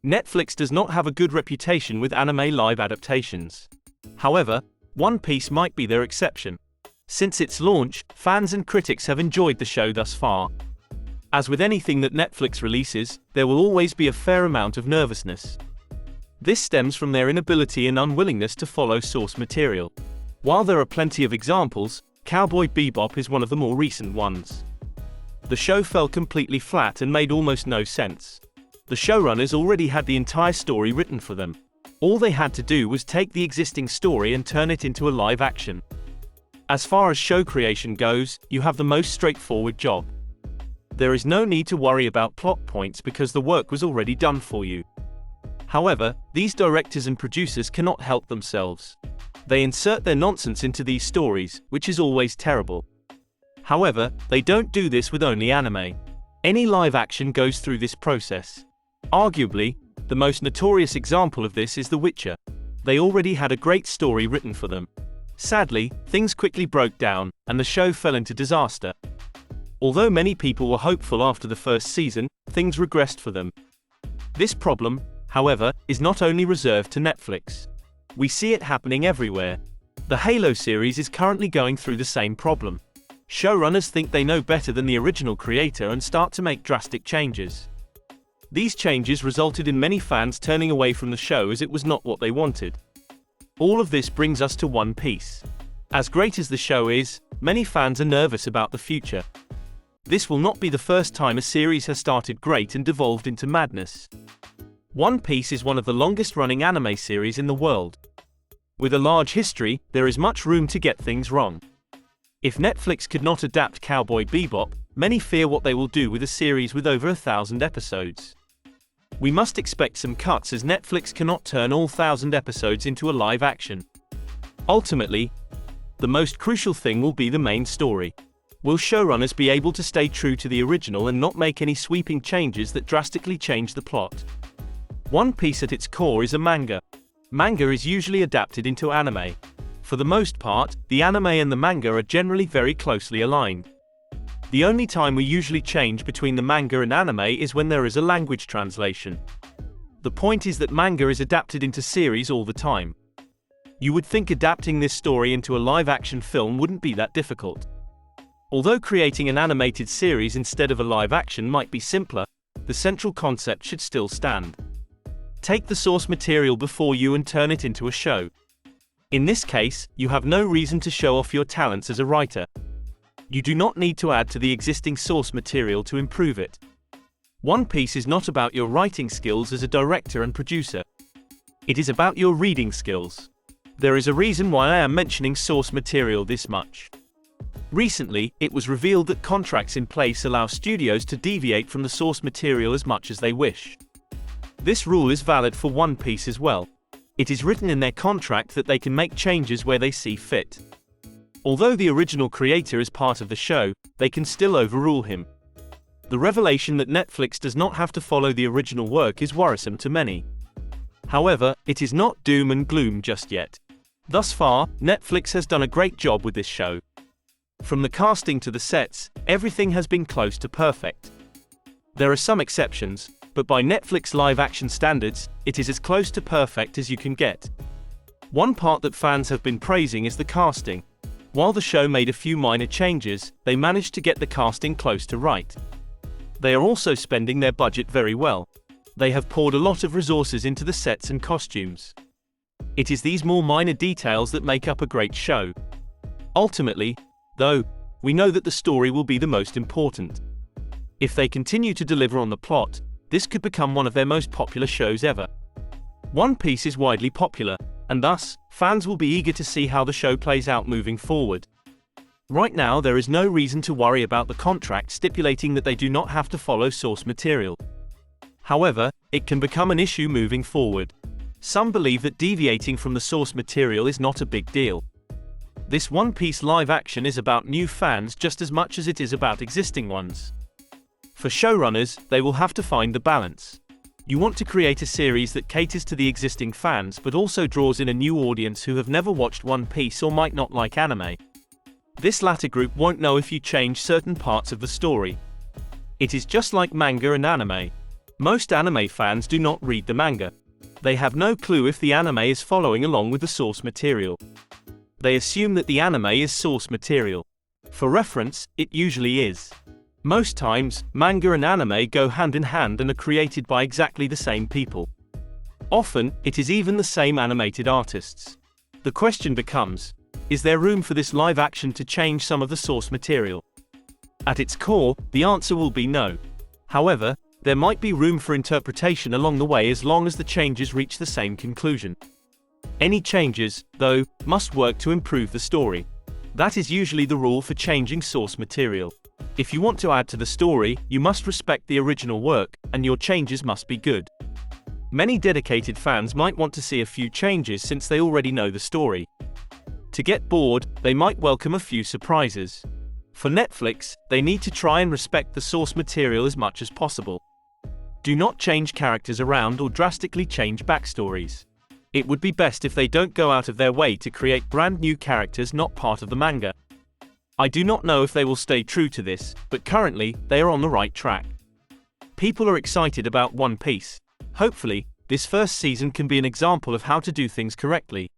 Netflix does not have a good reputation with anime live adaptations. However, One Piece might be their exception. Since its launch, fans and critics have enjoyed the show thus far. As with anything that Netflix releases, there will always be a fair amount of nervousness. This stems from their inability and unwillingness to follow source material. While there are plenty of examples, Cowboy Bebop is one of the more recent ones. The show fell completely flat and made almost no sense. The showrunners already had the entire story written for them. All they had to do was take the existing story and turn it into a live action. As far as show creation goes, you have the most straightforward job. There is no need to worry about plot points because the work was already done for you. However, these directors and producers cannot help themselves. They insert their nonsense into these stories, which is always terrible. However, they don't do this with only anime. Any live action goes through this process. Arguably, the most notorious example of this is The Witcher. They already had a great story written for them. Sadly, things quickly broke down, and the show fell into disaster. Although many people were hopeful after the first season, things regressed for them. This problem, however, is not only reserved to Netflix. We see it happening everywhere. The Halo series is currently going through the same problem. Showrunners think they know better than the original creator and start to make drastic changes. These changes resulted in many fans turning away from the show as it was not what they wanted. All of this brings us to One Piece. As great as the show is, many fans are nervous about the future. This will not be the first time a series has started great and devolved into madness. One Piece is one of the longest-running anime series in the world. With a large history, there is much room to get things wrong. If Netflix could not adapt Cowboy Bebop, many fear what they will do with a series with over 1,000 episodes. We must expect some cuts as Netflix cannot turn all 1,000 episodes into a live action. Ultimately, the most crucial thing will be the main story. Will showrunners be able to stay true to the original and not make any sweeping changes that drastically change the plot? One Piece at its core is a manga. Manga is usually adapted into anime. For the most part, the anime and the manga are generally very closely aligned. The only time we usually change between the manga and anime is when there is a language translation. The point is that manga is adapted into series all the time. You would think adapting this story into a live-action film wouldn't be that difficult. Although creating an animated series instead of a live-action might be simpler, the central concept should still stand. Take the source material before you and turn it into a show. In this case, you have no reason to show off your talents as a writer. You do not need to add to the existing source material to improve it. One Piece is not about your writing skills as a director and producer. It is about your reading skills. There is a reason why I am mentioning source material this much. Recently, it was revealed that contracts in place allow studios to deviate from the source material as much as they wish. This rule is valid for One Piece as well. It is written in their contract that they can make changes where they see fit. Although the original creator is part of the show, they can still overrule him. The revelation that Netflix does not have to follow the original work is worrisome to many. However, it is not doom and gloom just yet. Thus far, Netflix has done a great job with this show. From the casting to the sets, everything has been close to perfect. There are some exceptions, but by Netflix live-action standards, it is as close to perfect as you can get. One part that fans have been praising is the casting. While the show made a few minor changes, they managed to get the casting close to right. They are also spending their budget very well. They have poured a lot of resources into the sets and costumes. It is these more minor details that make up a great show. Ultimately, though, we know that the story will be the most important. If they continue to deliver on the plot, this could become one of their most popular shows ever. One Piece is widely popular, and thus, fans will be eager to see how the show plays out moving forward. Right now there is no reason to worry about the contract stipulating that they do not have to follow source material. However, it can become an issue moving forward. Some believe that deviating from the source material is not a big deal. This One Piece live action is about new fans just as much as it is about existing ones. For showrunners, they will have to find the balance. You want to create a series that caters to the existing fans but also draws in a new audience who have never watched One Piece or might not like anime. This latter group won't know if you change certain parts of the story. It is just like manga and anime. Most anime fans do not read the manga. They have no clue if the anime is following along with the source material. They assume that the anime is source material. For reference, it usually is. Most times, manga and anime go hand in hand and are created by exactly the same people. Often, it is even the same animated artists. The question becomes, is there room for this live action to change some of the source material? At its core, the answer will be no. However, there might be room for interpretation along the way as long as the changes reach the same conclusion. Any changes, though, must work to improve the story. That is usually the rule for changing source material. If you want to add to the story, you must respect the original work, and your changes must be good. Many dedicated fans might want to see a few changes since they already know the story. To get bored, they might welcome a few surprises. For Netflix, they need to try and respect the source material as much as possible. Do not change characters around or drastically change backstories. It would be best if they don't go out of their way to create brand new characters not part of the manga. I do not know if they will stay true to this, but currently, they are on the right track. People are excited about One Piece. Hopefully, this first season can be an example of how to do things correctly.